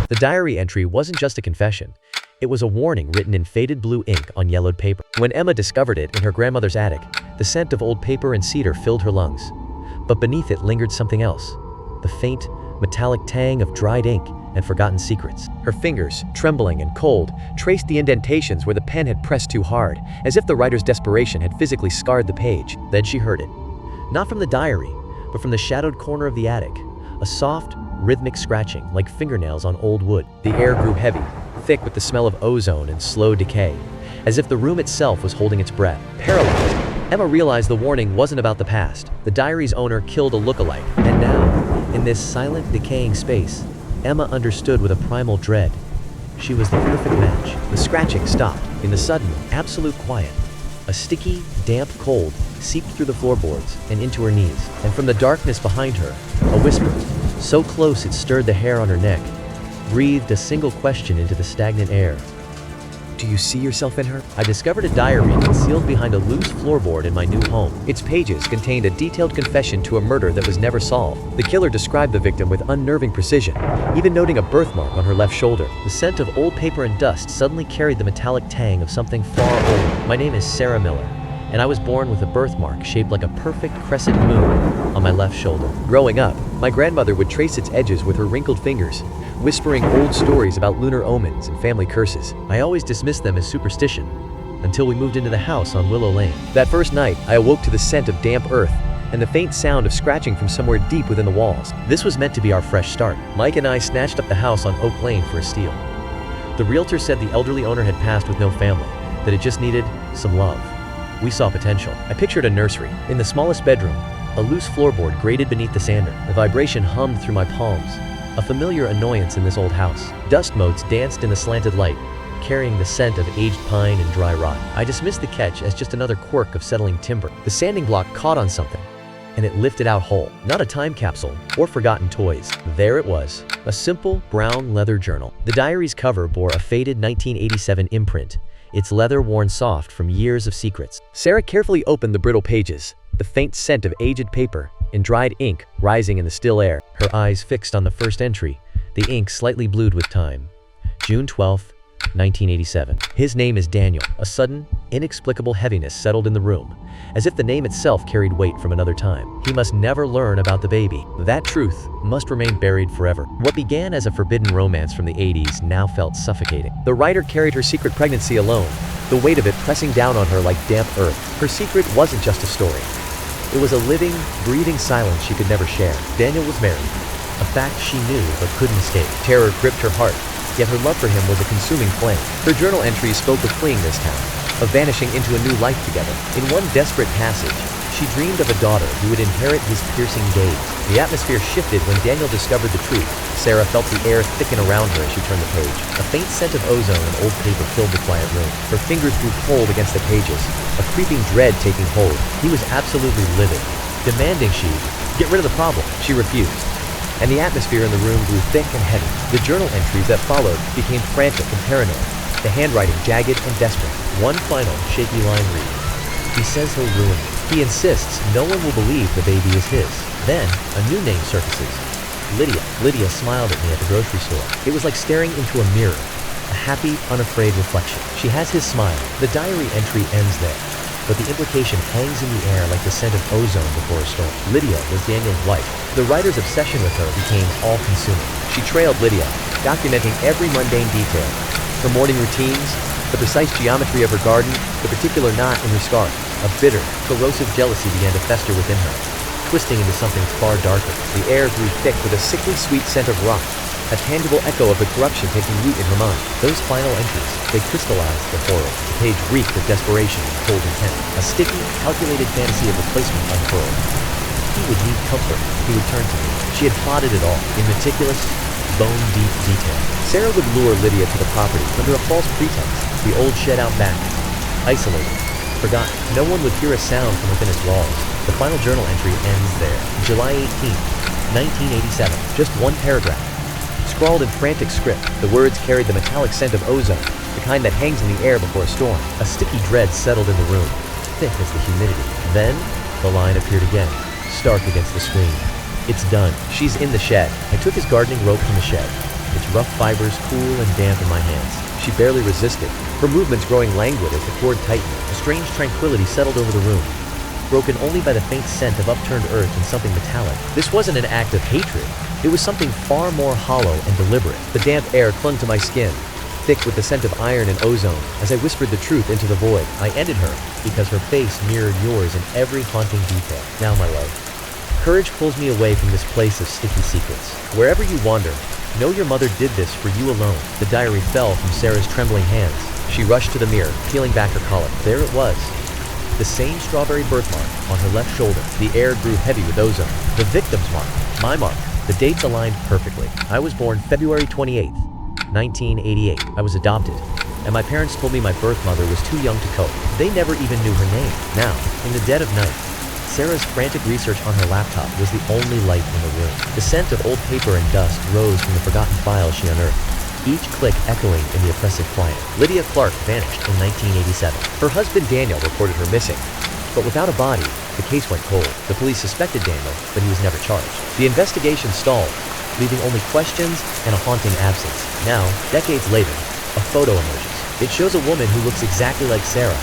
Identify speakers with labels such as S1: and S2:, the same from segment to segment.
S1: The diary entry wasn't just a confession. It was a warning written in faded blue ink on yellowed paper. When Emma discovered it in her grandmother's attic, the scent of old paper and cedar filled her lungs. But beneath it lingered something else. The faint, metallic tang of dried ink and forgotten secrets. Her fingers, trembling and cold, traced the indentations where the pen had pressed too hard, as if the writer's desperation had physically scarred the page. Then she heard it. Not from the diary, but from the shadowed corner of the attic. A soft, rhythmic scratching, like fingernails on old wood. The air grew heavy, thick with the smell of ozone and slow decay, as if the room itself was holding its breath. Paralyzed, Emma realized the warning wasn't about the past. The diary's owner killed a look-alike, and now, in this silent, decaying space, Emma understood with a primal dread. She was the perfect match. The scratching stopped. In the sudden, absolute quiet, a sticky, damp cold seeped through the floorboards and into her knees. And from the darkness behind her, a whisper, so close it stirred the hair on her neck, breathed a single question into the stagnant air. Do you see yourself in her? I discovered a diary concealed behind a loose floorboard in my new home. Its pages contained a detailed confession to a murder that was never solved. The killer described the victim with unnerving precision, even noting a birthmark on her left shoulder. The scent of old paper and dust suddenly carried the metallic tang of something far older. My name is Sarah Miller, and I was born with a birthmark shaped like a perfect crescent moon on my left shoulder. Growing up, my grandmother would trace its edges with her wrinkled fingers, whispering old stories about lunar omens and family curses. I always dismissed them as superstition, until we moved into the house on Willow Lane. That first night, I awoke to the scent of damp earth and the faint sound of scratching from somewhere deep within the walls. This was meant to be our fresh start. Mike and I snatched up the house on Oak Lane for a steal. The realtor said the elderly owner had passed with no family, that it just needed some love. We saw potential. I pictured a nursery. In the smallest bedroom, a loose floorboard grated beneath the sander. The vibration hummed through my palms, a familiar annoyance in this old house. Dust motes danced in the slanted light, carrying the scent of aged pine and dry rot. I dismissed the catch as just another quirk of settling timber. The sanding block caught on something, and it lifted out whole. Not a time capsule or forgotten toys. There it was, a simple brown leather journal. The diary's cover bore a faded 1987 imprint, its leather worn soft from years of secrets. Sarah carefully opened the brittle pages, the faint scent of aged paper and dried ink rising in the still air. Her eyes fixed on the first entry, the ink slightly blued with time. June 12th, 1987. His name is Daniel. A sudden, inexplicable heaviness settled in the room, as if the name itself carried weight from another time. He must never learn about the baby. That truth must remain buried forever. What began as a forbidden romance from the 80s now felt suffocating. The writer carried her secret pregnancy alone, the weight of it pressing down on her like damp earth. Her secret wasn't just a story. It was a living, breathing silence she could never share. Daniel was married, a fact she knew but couldn't escape. Terror gripped her heart, yet her love for him was a consuming flame. Her journal entries spoke of fleeing this town, of vanishing into a new life together. In one desperate passage, she dreamed of a daughter who would inherit his piercing gaze. The atmosphere shifted when Daniel discovered the truth. Sarah felt the air thicken around her as she turned the page. A faint scent of ozone and old paper filled the quiet room. Her fingers grew cold against the pages, a creeping dread taking hold. He was absolutely livid, demanding she get rid of the problem. She refused, and the atmosphere in the room grew thick and heavy. The journal entries that followed became frantic and paranoid, the handwriting jagged and desperate. One final, shaky line reads, "He says he'll ruin me. He insists no one will believe the baby is his." Then, a new name surfaces. Lydia. Lydia smiled at me at the grocery store. It was like staring into a mirror, a happy, unafraid reflection. She has his smile. The diary entry ends there, but the implication hangs in the air like the scent of ozone before a storm. Lydia was Daniel's wife. The writer's obsession with her became all-consuming. She trailed Lydia, documenting every mundane detail, her morning routines, the precise geometry of her garden, the particular knot in her scarf. A bitter, corrosive jealousy began to fester within her, twisting into something far darker. The air grew thick with a sickly sweet scent of rot, a tangible echo of the corruption taking root in her mind. Those final entries, they crystallized the horror. The page reeked of desperation and cold intent. A sticky, calculated fantasy of replacement unfurled. He would need comfort. He would turn to me. She had plotted it all, in meticulous, bone-deep detail. Sarah would lure Lydia to the property under a false pretense. The old shed out back, isolated, forgotten. No one would hear a sound from within its walls. The final journal entry ends there. July 18, 1987. Just one paragraph. Scrawled in frantic script, the words carried the metallic scent of ozone, the kind that hangs in the air before a storm. A sticky dread settled in the room, thick as the humidity. Then, the line appeared again, stark against the screen. "It's done. She's in the shed." I took his gardening rope from the shed, its rough fibers cool and damp in my hands. She barely resisted, her movements growing languid as the cord tightened. A strange tranquility settled over the room, broken only by the faint scent of upturned earth and something metallic. This wasn't an act of hatred. It was something far more hollow and deliberate. The damp air clung to my skin, thick with the scent of iron and ozone. As I whispered the truth into the void, I ended her because her face mirrored yours in every haunting detail. Now, my love, courage pulls me away from this place of sticky secrets. Wherever you wander, know your mother did this for you alone. The diary fell from Sarah's trembling hands. She rushed to the mirror, peeling back her collar. There it was. The same strawberry birthmark on her left shoulder. The air grew heavy with ozone. The victim's mark, my mark. The dates aligned perfectly. I was born February 28th, 1988. I was adopted, and my parents told me my birth mother was too young to cope. They never even knew her name. Now, in the dead of night, Sarah's frantic research on her laptop was the only light in the room. The scent of old paper and dust rose from the forgotten files she unearthed, each click echoing in the oppressive quiet. Lydia Clarke vanished in 1987. Her husband Daniel reported her missing, but without a body, the case went cold. The police suspected Daniel, but he was never charged. The investigation stalled, leaving only questions and a haunting absence. Now, decades later, a photo emerges. It shows a woman who looks exactly like Sarah,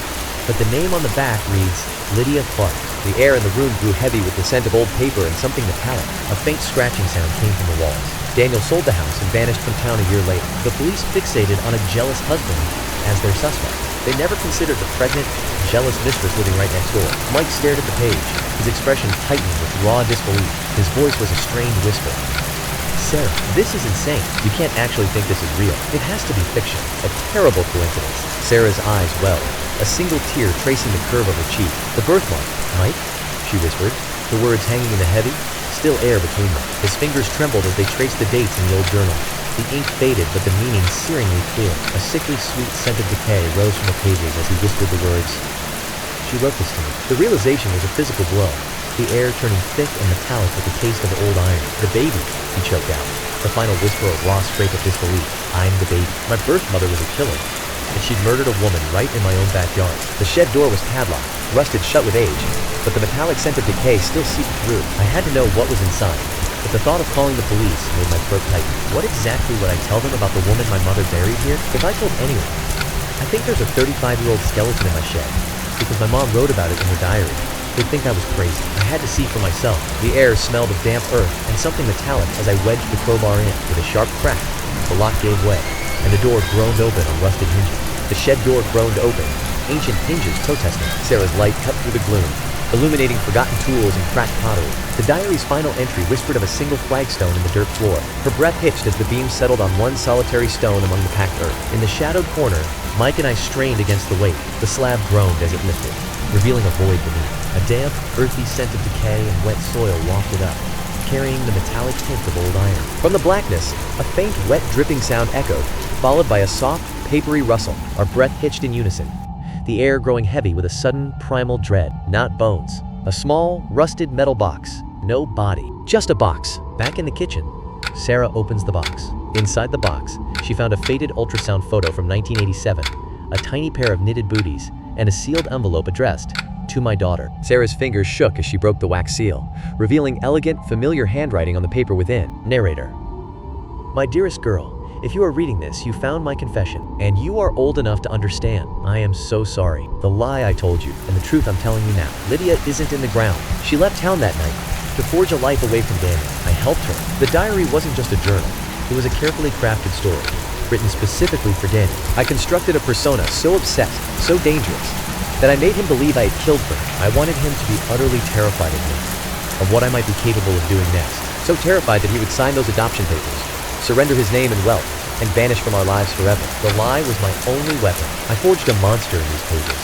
S1: but the name on the back reads Lydia Clarke. The air in the room grew heavy with the scent of old paper and something metallic. A faint scratching sound came from the walls. Daniel sold the house and vanished from town a year later. The police fixated on a jealous husband as their suspect. They never considered the pregnant, jealous mistress living right next door. Mike stared at the page, his expression tightened with raw disbelief. His voice was a strained whisper. Sarah, this is insane. You can't actually think this is real. It has to be fiction. A terrible coincidence. Sarah's eyes welled, a single tear tracing the curve of her cheek. The birthmark. Mike? She whispered, the words hanging in the heavy, still air between them. His fingers trembled as they traced the dates in the old journal. The ink faded, but the meaning searingly clear. A sickly sweet scent of decay rose from the pages as he whispered the words. She wrote this to me. The realization was a physical blow, the air turning thick and metallic with the taste of old iron. The baby, he choked out, the final whisper of raw scrape of disbelief. I'm the baby. My birth mother was a killer, and she'd murdered a woman right in my own backyard. The shed door was padlocked, rusted shut with age, but the metallic scent of decay still seeped through. I had to know what was inside, but the thought of calling the police made my throat tighten. What exactly would I tell them about the woman my mother buried here? If I told anyone, I think there's a 35-year-old skeleton in my shed, because my mom wrote about it in her diary. They'd think I was crazy. I had to see for myself. The air smelled of damp earth and something metallic as I wedged the crowbar in. With a sharp crack, the lock gave way, and the door groaned open on rusted hinges. The shed door groaned open, ancient hinges protesting. Sarah's light cut through the gloom, illuminating forgotten tools and cracked pottery. The diary's final entry whispered of a single flagstone in the dirt floor. Her breath hitched as the beam settled on one solitary stone among the packed earth. In the shadowed corner, Mike and I strained against the weight. The slab groaned as it lifted, revealing a void beneath. A damp, earthy scent of decay and wet soil wafted up, carrying the metallic hint of old iron. From the blackness, a faint, wet dripping sound echoed, followed by a soft, papery rustle. Our breath hitched in unison, the air growing heavy with a sudden, primal dread. Not bones. A small, rusted metal box. No body. Just a box. Back in the kitchen, Sarah opens the box. Inside the box, she found a faded ultrasound photo from 1987, a tiny pair of knitted booties, and a sealed envelope addressed, to my daughter. Sarah's fingers shook as she broke the wax seal, revealing elegant, familiar handwriting on the paper within. Narrator. My dearest girl, if you are reading this, you found my confession, and you are old enough to understand. I am so sorry. The lie I told you, and the truth I'm telling you now. Lydia isn't in the ground. She left town that night to forge a life away from Daniel. I helped her. The diary wasn't just a journal. It was a carefully crafted story, written specifically for Daniel. I constructed a persona so obsessed, so dangerous, that I made him believe I had killed for him. I wanted him to be utterly terrified of me, of what I might be capable of doing next. So terrified that he would sign those adoption papers, surrender his name and wealth, and vanish from our lives forever. The lie was my only weapon. I forged a monster in these pages,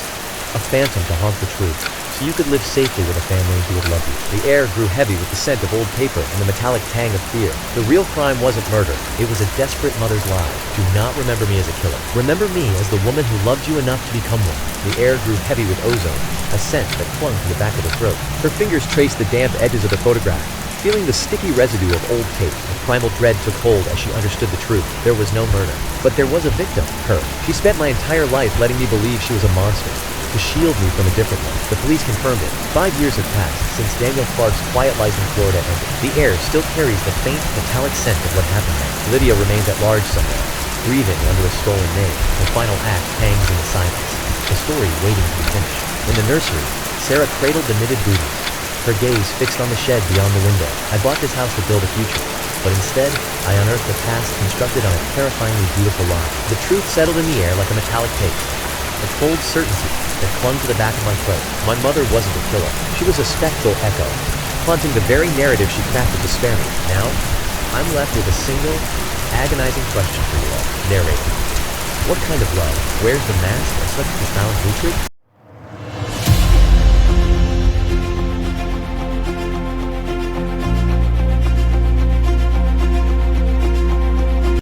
S1: a phantom to haunt the truth, so you could live safely with a family who would love you. The air grew heavy with the scent of old paper and the metallic tang of fear. The real crime wasn't murder. It was a desperate mother's lie. Do not remember me as a killer. Remember me as the woman who loved you enough to become one. The air grew heavy with ozone, a scent that clung to the back of her throat. Her fingers traced the damp edges of the photograph, Feeling the sticky residue of old tape, a primal dread took hold as she understood the truth. There was no murder. But there was a victim, her. She spent my entire life letting me believe she was a monster, to shield me from a different one. The police confirmed it. 5 years have passed since Lydia Clarke's quiet life in Florida ended. The air still carries the faint, metallic scent of what happened there. Lydia remains at large somewhere, breathing under a stolen name. The final act hangs in the silence, the story waiting to be finished. In the nursery, Sarah cradled the knitted booties, her gaze fixed on the shed beyond the window. I bought this house to build a future, but instead, I unearthed the past constructed on a terrifyingly beautiful lie. The truth settled in the air like a metallic tape, a cold certainty that clung to the back of my throat. My mother wasn't a killer. She was a spectral echo, haunting the very narrative she crafted to spare me. Now, I'm left with a single, agonizing question for you all. Narrator. What kind of love wears the mask of such profound hatred?